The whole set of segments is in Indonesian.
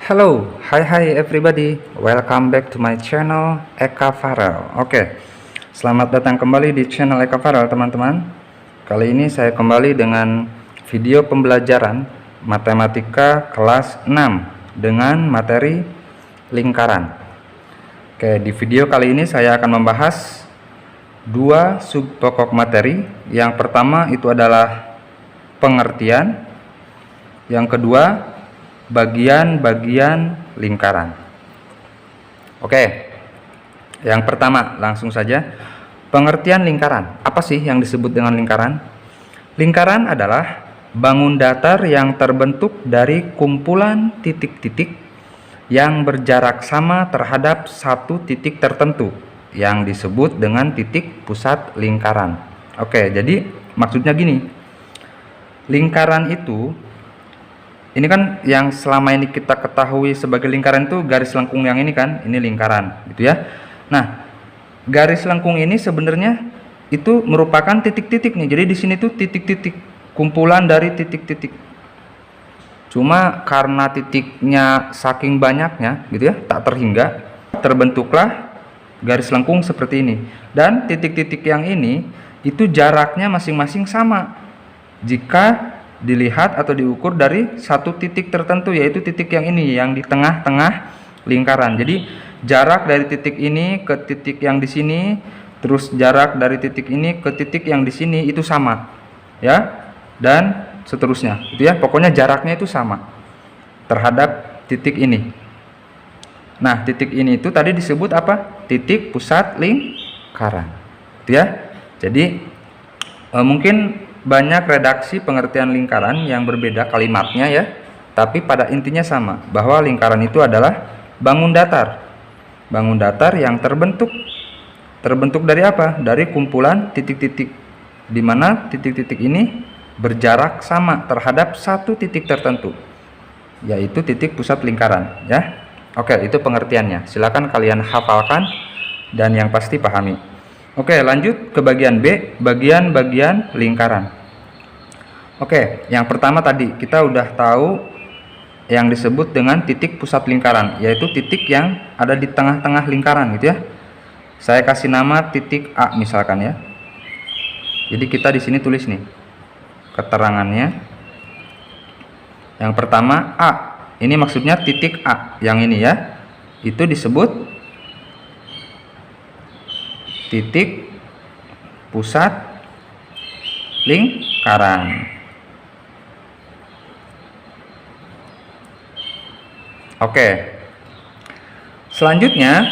Hello, hi everybody, welcome back to my channel Eka Farel. Oke, selamat datang kembali di channel Eka Farel teman-teman. Kali ini saya kembali dengan video pembelajaran matematika kelas 6 dengan materi lingkaran. Oke, di video kali ini saya akan membahas dua subpokok materi. Yang pertama itu adalah pengertian, yang kedua bagian-bagian lingkaran. Oke, yang pertama langsung saja, pengertian lingkaran. Apa sih yang disebut dengan lingkaran? Lingkaran adalah bangun datar yang terbentuk dari kumpulan titik-titik yang berjarak sama terhadap satu titik tertentu yang disebut dengan titik pusat lingkaran. Oke, jadi maksudnya gini, lingkaran itu, ini kan yang selama ini kita ketahui sebagai lingkaran itu garis lengkung yang ini kan, ini lingkaran gitu ya. Nah, garis lengkung ini sebenarnya itu merupakan titik-titik nih. Jadi di sini tuh titik-titik, kumpulan dari titik-titik. Cuma karena titiknya saking banyaknya gitu ya, tak terhingga, terbentuklah garis lengkung seperti ini. Dan titik-titik yang ini itu jaraknya masing-masing sama jika dilihat atau diukur dari satu titik tertentu, yaitu titik yang ini yang di tengah-tengah lingkaran. Jadi jarak dari titik ini ke titik yang di sini, terus jarak dari titik ini ke titik yang di sini itu sama ya, dan seterusnya gitu ya. Pokoknya jaraknya itu sama terhadap titik ini. Nah, titik ini itu tadi disebut apa? Titik pusat lingkaran gitu ya. Jadi mungkin banyak redaksi pengertian lingkaran yang berbeda kalimatnya ya, tapi pada intinya sama, bahwa lingkaran itu adalah bangun datar. Bangun datar yang terbentuk dari apa? Dari kumpulan titik-titik, di mana titik-titik ini berjarak sama terhadap satu titik tertentu, yaitu titik pusat lingkaran ya. Oke, itu pengertiannya. Silakan kalian hafalkan dan yang pasti pahami. Oke, lanjut ke bagian B, bagian-bagian lingkaran. Oke, yang pertama tadi kita udah tahu yang disebut dengan titik pusat lingkaran, yaitu titik yang ada di tengah-tengah lingkaran gitu ya. Saya kasih nama titik A misalkan ya. Jadi kita di sini tulis nih keterangannya. Yang pertama A, ini maksudnya titik A yang ini ya, itu disebut titik pusat lingkaran. Oke, selanjutnya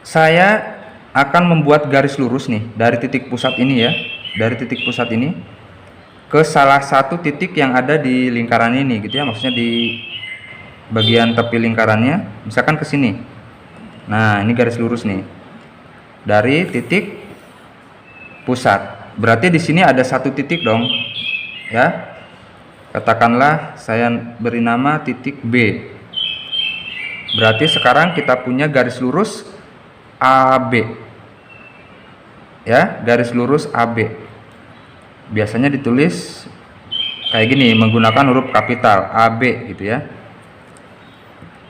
saya akan membuat garis lurus nih dari titik pusat ini ya, dari titik pusat ini ke salah satu titik yang ada di lingkaran ini gitu ya, maksudnya di bagian tepi lingkarannya, misalkan ke sini. Nah, ini garis lurus nih dari titik pusat. Berarti di sini ada satu titik dong ya. Katakanlah saya beri nama titik B. Berarti sekarang kita punya garis lurus AB ya, garis lurus AB. Biasanya ditulis kayak gini menggunakan huruf kapital AB gitu ya.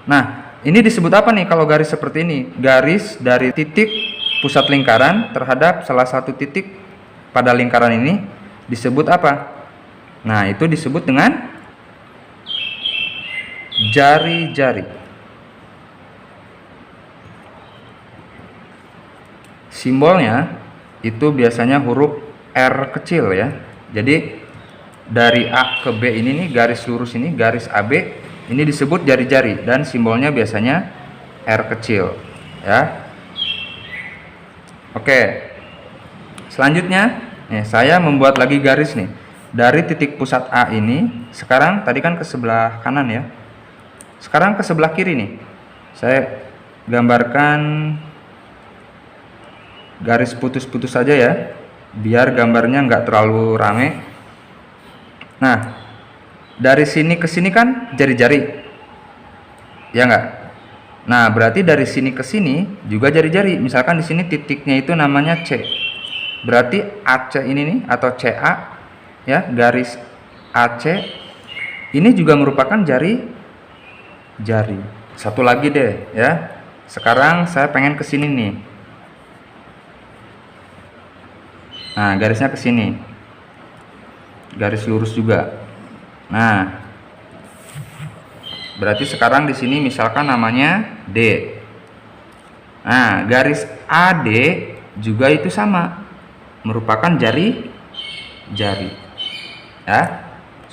Nah, ini disebut apa nih kalau garis seperti ini? Garis dari titik pusat lingkaran terhadap salah satu titik pada lingkaran ini disebut apa? Nah, itu disebut dengan jari-jari. Simbolnya itu biasanya huruf R kecil ya. Jadi dari A ke B ini nih, garis lurus ini, garis AB ini disebut jari-jari dan simbolnya biasanya R kecil ya. Oke, selanjutnya nih, saya membuat lagi garis nih dari titik pusat A ini. Sekarang tadi kan ke sebelah kanan ya, sekarang ke sebelah kiri nih. Saya gambarkan garis putus-putus saja ya, biar gambarnya nggak terlalu rame. Nah, dari sini ke sini kan jari-jari ya nggak? Nah, berarti dari sini ke sini juga jari-jari. Misalkan di sini titiknya itu namanya C. Berarti AC ini nih atau CA ya, garis AC ini juga merupakan jari jari. Satu lagi deh ya. Sekarang saya pengen ke sini nih. Nah, garisnya ke sini. Garis lurus juga. Nah, berarti sekarang di sini misalkan namanya D. Nah, garis AD juga itu sama, merupakan jari. Ya,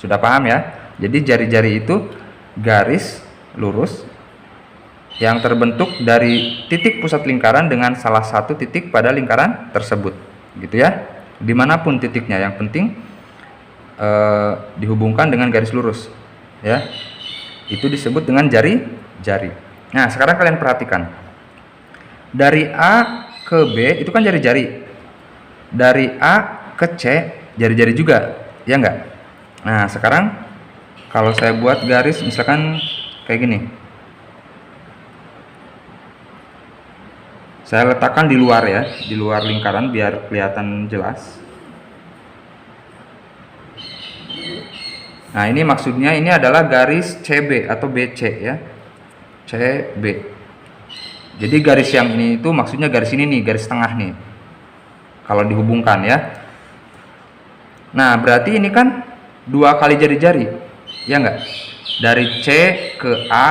sudah paham ya? Jadi jari-jari itu garis lurus yang terbentuk dari titik pusat lingkaran dengan salah satu titik pada lingkaran tersebut, gitu ya. Dimanapun titiknya, yang penting dihubungkan dengan garis lurus, ya. Itu disebut dengan jari-jari. Nah, sekarang kalian perhatikan. Dari A ke B itu kan jari-jari. Dari A ke C jari-jari juga, ya enggak? Nah, sekarang kalau saya buat garis misalkan kayak gini. Saya letakkan di luar ya, di luar lingkaran biar kelihatan jelas. Nah, ini maksudnya ini adalah garis CB atau BC ya. CB. Jadi garis yang ini itu maksudnya garis ini nih, garis tengah nih. Kalau dihubungkan ya. Nah, berarti ini kan dua kali jari-jari. Ya enggak? Dari C ke A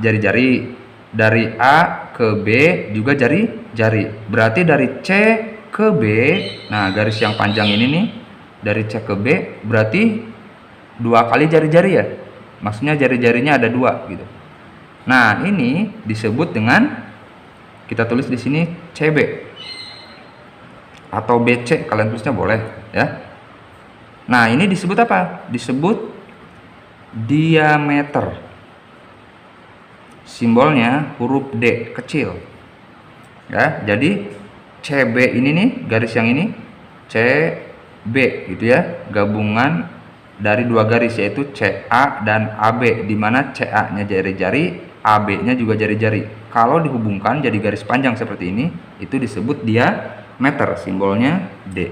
jari-jari. Dari A ke B juga jari-jari. Berarti dari C ke B, nah garis yang panjang ini nih, dari C ke B berarti dua kali jari-jari ya. Maksudnya jari-jarinya ada dua gitu. Nah, ini disebut dengan, kita tulis di sini CB atau BC, kalian tulisnya boleh ya. Nah, ini disebut apa? Disebut diameter. Simbolnya huruf D kecil. Ya, jadi CB ini nih, garis yang ini CB gitu ya, gabungan dari dua garis yaitu CA dan AB, di mana CA-nya jari-jari, AB-nya juga jari-jari. Kalau dihubungkan jadi garis panjang seperti ini, itu disebut diameter, simbolnya D.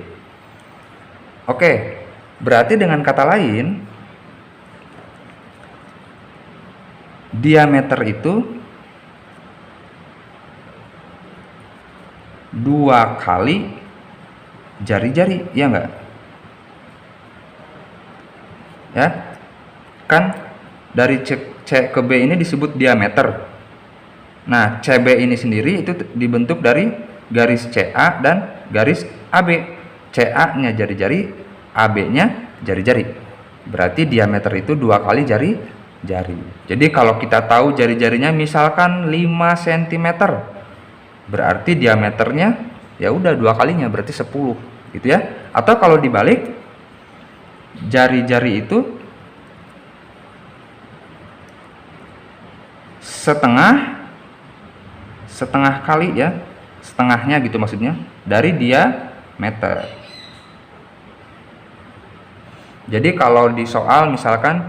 Oke, berarti dengan kata lain, diameter itu dua kali jari-jari, ya enggak? Ya, kan dari C ke B ini disebut diameter. Nah, CB ini sendiri itu dibentuk dari garis CA dan garis AB. CA-nya jari-jari, AB-nya jari-jari. Berarti diameter itu dua kali jari-jari. Jadi kalau kita tahu jari-jarinya misalkan 5 cm, berarti diameternya ya udah dua kalinya, berarti 10 gitu ya. Atau kalau dibalik, jari-jari itu setengah kali ya, setengahnya gitu maksudnya, dari diameter. Jadi kalau di soal misalkan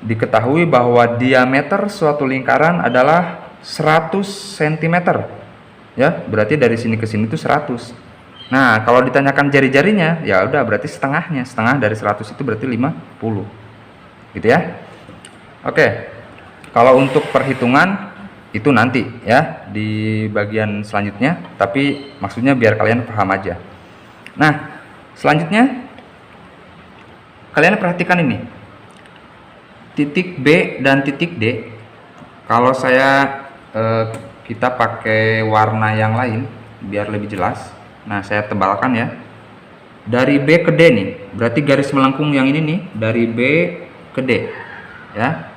diketahui bahwa diameter suatu lingkaran adalah 100 cm ya, berarti dari sini ke sini itu 100. Nah, kalau ditanyakan jari-jarinya, ya udah berarti setengahnya. Setengah dari 100 itu berarti 50. Gitu ya. Oke. Kalau untuk perhitungan itu nanti ya di bagian selanjutnya, tapi maksudnya biar kalian paham aja. Nah, selanjutnya kalian perhatikan ini. Titik B dan titik D. Kalau kita pakai warna yang lain biar lebih jelas. Nah, saya tebalkan ya. Dari B ke D nih, berarti garis melengkung yang ini nih, dari B ke D. Ya.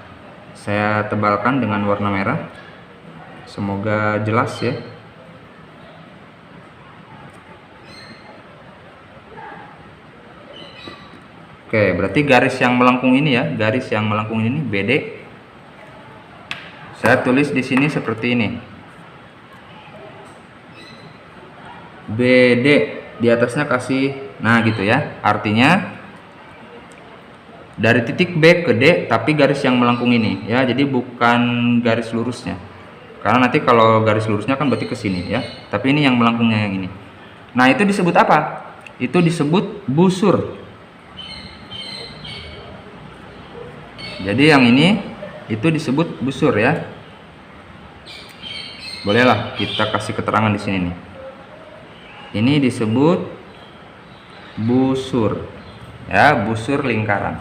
Saya tebalkan dengan warna merah. Semoga jelas ya. Oke, berarti garis yang melengkung ini ya, garis yang melengkung ini BD. Saya tulis di sini seperti ini. BD, di atasnya kasih, nah gitu ya. Artinya dari titik B ke D tapi garis yang melengkung ini ya, jadi bukan garis lurusnya. Karena nanti kalau garis lurusnya kan berarti ke sini ya. Tapi ini yang melengkungnya yang ini. Nah, itu disebut apa? Itu disebut busur. Jadi yang ini itu disebut busur ya. Bolehlah kita kasih keterangan di sini nih. Ini disebut busur ya, busur lingkaran.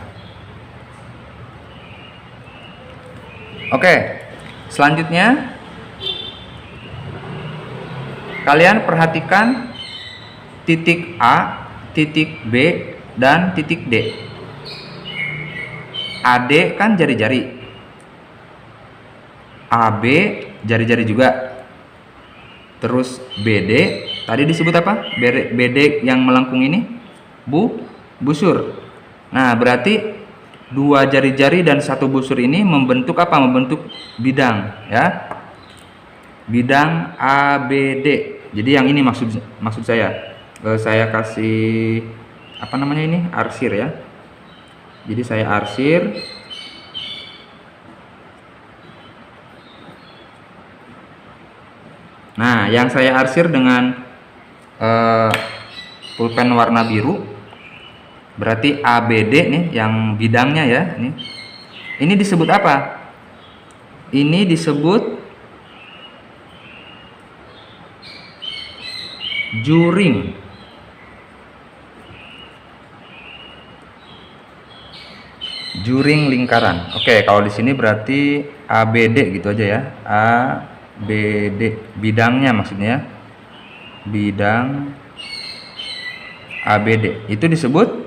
Oke, selanjutnya kalian perhatikan titik A, titik B, dan titik D. AD kan jari-jari, AB jari-jari juga, terus BD tadi disebut apa? BD yang melengkung ini busur. Nah, berarti dua jari-jari dan satu busur ini membentuk apa? Membentuk bidang ya, bidang ABD. Jadi yang ini maksud saya kasih apa namanya ini, arsir ya. Jadi saya arsir. Nah, yang saya arsir dengan pulpen warna biru berarti ABD nih, yang bidangnya ya. Ini disebut apa? Ini disebut juring. Juring lingkaran. Oke, kalau di sini berarti ABD gitu aja ya. ABD bidangnya maksudnya. Bidang ABD itu disebut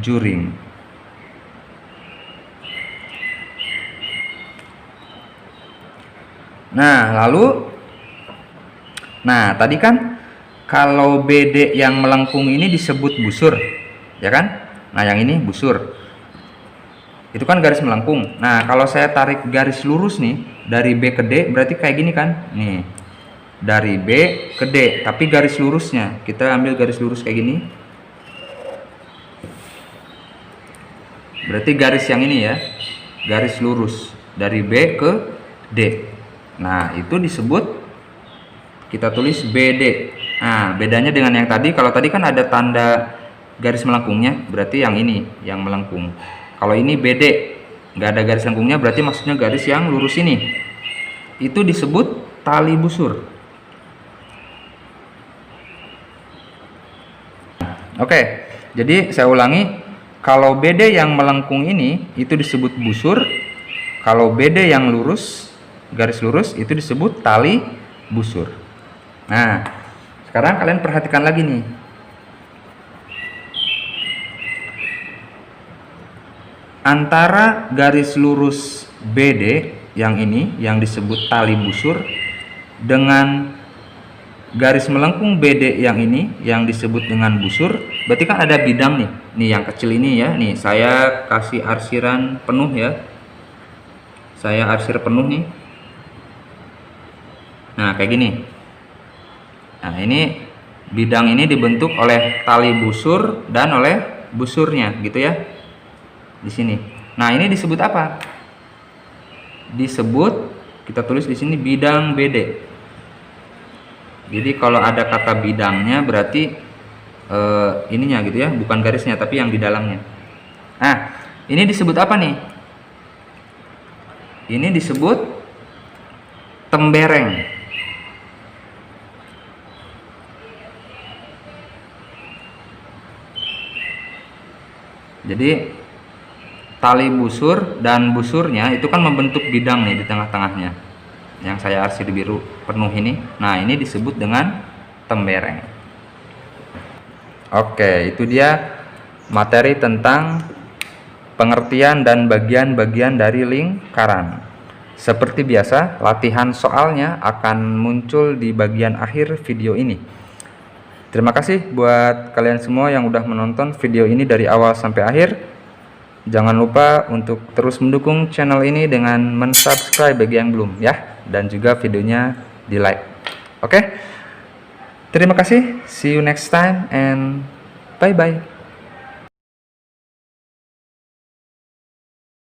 juring. Nah, tadi kan kalau BD yang melengkung ini disebut busur, ya kan? Nah, yang ini busur. Itu kan garis melengkung. Nah, kalau saya tarik garis lurus nih dari B ke D, berarti kayak gini kan? Nih, dari B ke D, tapi garis lurusnya kita ambil garis lurus kayak gini. Berarti garis yang ini ya, garis lurus dari B ke D. Nah, itu disebut, kita tulis BD. Nah, bedanya dengan yang tadi, kalau tadi kan ada tanda garis melengkungnya, berarti yang ini yang melengkung. Kalau ini BD nggak ada garis lengkungnya, berarti maksudnya garis yang lurus ini. Itu disebut tali busur. Oke, jadi saya ulangi, kalau BD yang melengkung ini itu disebut busur. Kalau BD yang lurus, garis lurus, itu disebut tali busur. Nah, sekarang kalian perhatikan lagi nih. Antara garis lurus BD yang ini yang disebut tali busur dengan garis melengkung BD yang ini yang disebut dengan busur, berarti kan ada bidang nih. Nih yang kecil ini ya. Nih saya kasih arsiran penuh ya. Saya arsir penuh nih. Nah, kayak gini. Nah, ini bidang ini dibentuk oleh tali busur dan oleh busurnya gitu ya. Di sini. Nah, ini disebut apa? Disebut, kita tulis di sini bidang BD. Jadi kalau ada kata bidangnya berarti ininya gitu ya, bukan garisnya tapi yang di dalamnya. Nah, ini disebut apa nih? Ini disebut tembereng. Jadi tali busur dan busurnya itu kan membentuk bidang nih di tengah-tengahnya, yang saya arsir biru penuh ini. Nah, ini disebut dengan tembereng. Oke, itu dia materi tentang pengertian dan bagian-bagian dari lingkaran. Seperti biasa, latihan soalnya akan muncul di bagian akhir video ini. Terima kasih buat kalian semua yang udah menonton video ini dari awal sampai akhir. Jangan lupa untuk terus mendukung channel ini dengan mensubscribe bagi yang belum ya, dan juga videonya di like. Oke, terima kasih, see you next time and bye bye.